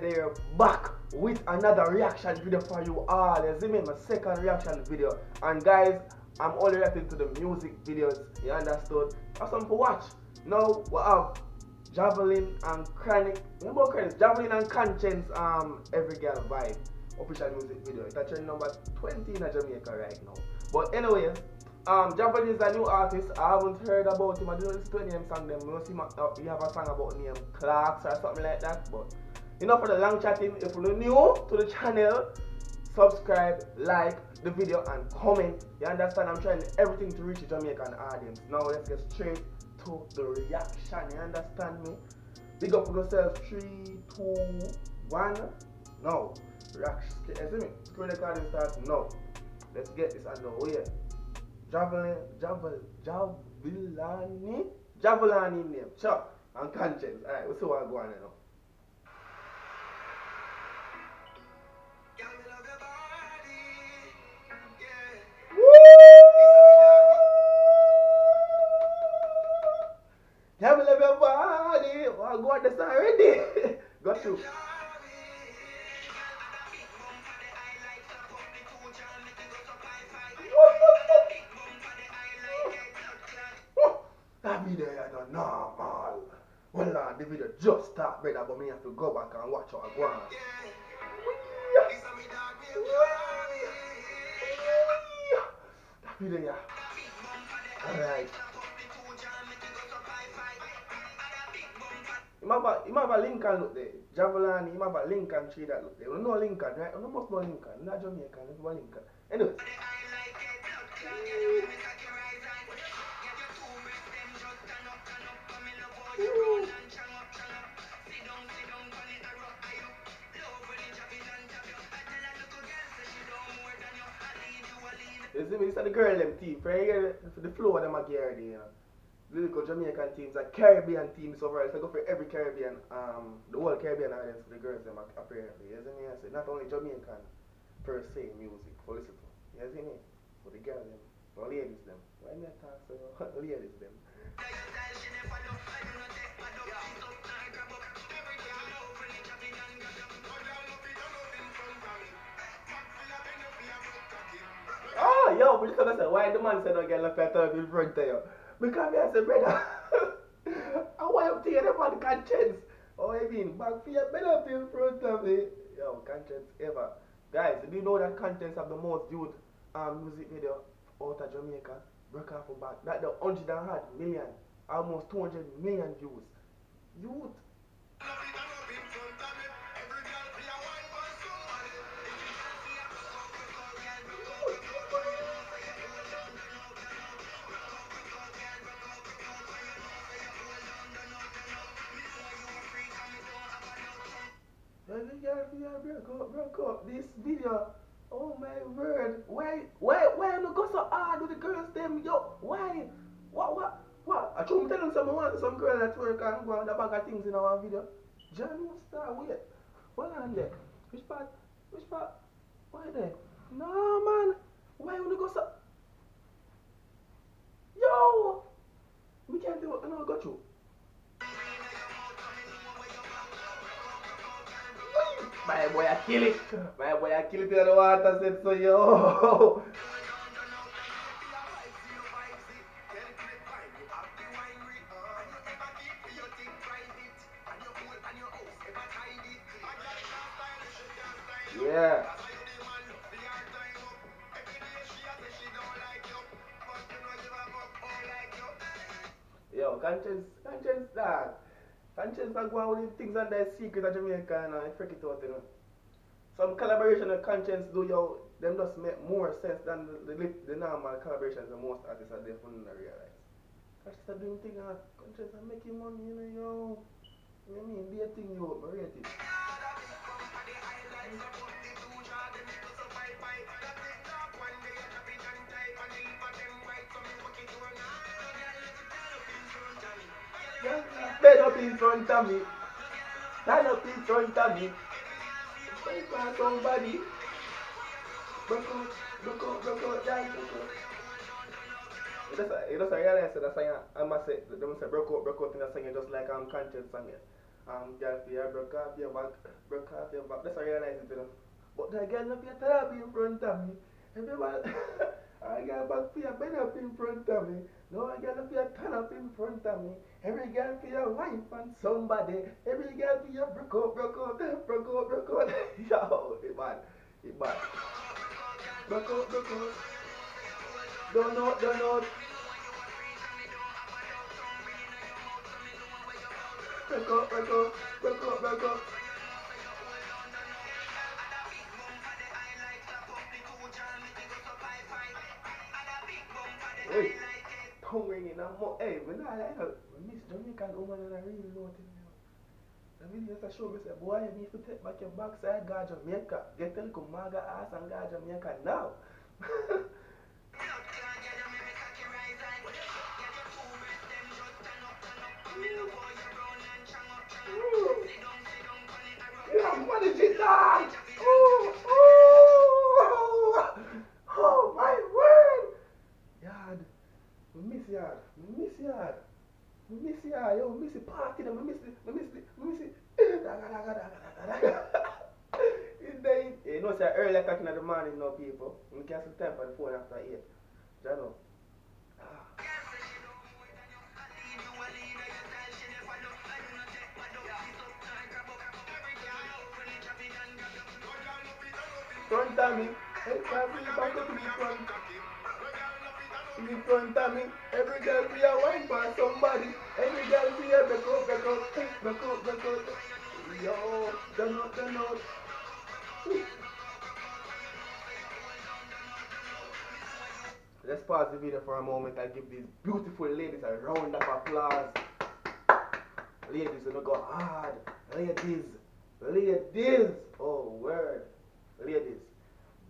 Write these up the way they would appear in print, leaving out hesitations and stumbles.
there back with another reaction video for you all. You see me, my second reaction video. And guys, I'm only reacting to the music videos, you understood? Have something to watch. Now we have Jahvillani and Chronic. Remember Chronic? Jahvillani and Konshens Every Gyal Vibe official music video. It's actually number 20 in Jamaica right now. But anyways, Jahvillani is a new artist. I haven't heard about him. I didn't listen to any song. Them. He have a song about name Clarks or something like that. But enough for the long chatting. If you're new to the channel, subscribe, like the video, and comment. You understand? I'm trying everything to reach the Jamaican audience. Now let's get straight to the reaction. You understand me? Big up for yourself. 3, 2, 1. No. Reaction. You see me? Screw the card and start. No. Let's get this out the way. Jahvillani name. Sure. And Konshens. Alright, we'll see what's going on now. Have you love your body? Oh God, that's already. Got you. That video is not normal. Well, the video just started, brother, but me have to go back and watch how I go on. That video, yeah. Alright. You have a Lincoln look there. Jahvillani, you have a Lincoln tree that look there. You know Lincoln, right? You must know Lincoln. Not Jamaican, you know Lincoln. Anyway. You see me, this is the girl them team. For the flow of them are geared, you know. The little Jamaican teams, like Caribbean teams overall. If I go for every Caribbean, the whole Caribbean audience for the girls them apparently. You see me? I say not only Jamaican per se music for listen to. You see me? For the girls them, for ladies them. Why me talk so ladies them? Oh, yo, but because I said, why the man said I get left at in front of you? Because I said, brother, I want to hear about Konshens. Oh, I mean, back for your better in front of me. Yo, Konshens ever. Guys, do you know that Konshens have the most viewed music video out of Jamaica? Break off of back. That the 100 million, almost 200 million views. Youth. Broke up this video. Oh my word. Why you go so hard with the girls them? Yo, why? What? I told me telling some girl that work and go on the bag of things in our video. John, no star, wait. Hold on there. Which part? Why there? No man. Why you go so? Yo! We can't do it, I got you. My boy, I kill it. My boy, I kill it in the water. Said so, yo. Yeah. Yo, Konshens, dog. Konshens are going with things under secret of Jamaica and I freak it out, you know. Some collaboration with Konshens do them just make more sense than the normal collaborations that most artists are there for them to realize. Konshens are doing things and Konshens are making money, you know, yo. You know what I mean? Be a thing, yo, but rate it. Stand up in front of me. Stand up in front of me. Wait for somebody. Broke out, yeah, You just realize that song, I must say, they must say broke out in the song just like Konshens sang it. Girl, for your broke off your back, broke off your back. That's how you realize it, you know. But the girl not for your therapy in front of me. Everyone, I got back for your bed up in front of me. No, I got for your turn up in front of me. Every girl for your wife and somebody. Every girl for your broke out, broke out, broke out. Yo, it bad, it bad. Broke out, broke out. Don't know, don't know. Broke out, broke out, broke out, broke out. Hey, tongue ringing. Hey, when I like her, Miss Jamaican woman and I really know it. The video just show me say, boy, you need to take back your backside, go Jamaica. Get a little maga ass and go Jamaica now. Yeah, manage it, dog. Oh, oh, oh, my word. Yard, we miss yard, we miss yard. We miss yard, yo, we miss the party, we miss the, we miss the, we miss the. It's day. You know, say early o'clock in the morning, no people. We can't sit time for the phone after 8. You know. Front of me, hey, can't be back up in the front. In front of me, every girl be a wine for somebody. Every girl be a back up, back up, back up, back up. Yo, done out, done out. Let's pause the video for a moment and give these beautiful ladies a round of applause. Ladies, you know, go hard. Ladies, ladies. Oh, word. Ladies,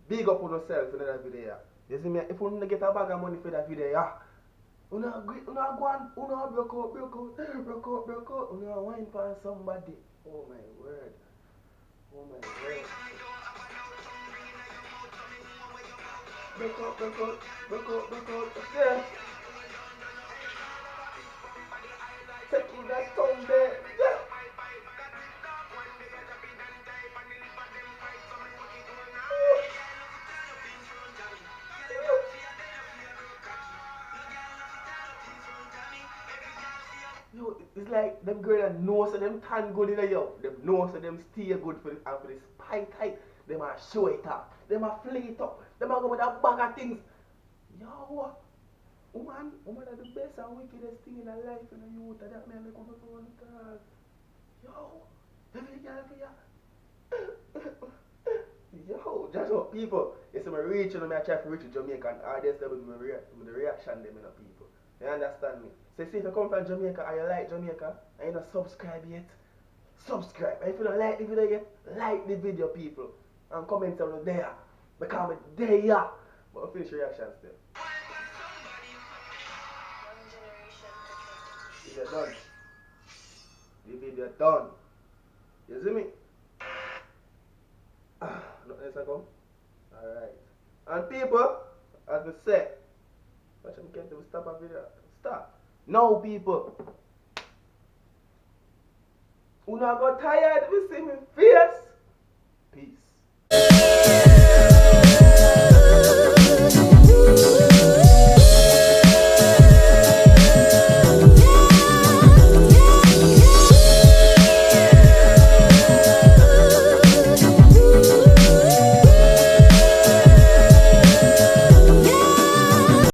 big up on yourself in that video. You see me? If you don't get a bag of money for that video, yeah. You know, go on, you know, broke out, broke out, broke out, broke out. You know, wine for somebody. Oh, my word. Oh, my word. Broke out, broke out, broke out, broke out. Yeah. Taking that tongue there. Yeah. Yo, it's like them girl that know so them tan good in the yo. Them know so them stay good for the and for the spy tight. Them a show it up. Them a flay it up. Them a go with a bag of things. Yo, woman are the best and wickedest thing in her life in the youth. That man make up for one talk. Yo, every girl for ya. Yo, just what people. You see me reaching me, I try to reach Jamaican artists with the reaction them in the people. You understand me? So see if you come from Jamaica and you like Jamaica and you don't subscribe yet, subscribe. And if you don't like the video yet, like the video people. And comment down there. Because I'm there. But I'll finish reactions still. The video done. The video done. You see me? Nothing else I come? Alright. And people, as I said, watch them get them stop a video. Stop. No people. Una got tired of seeing me face. Peace.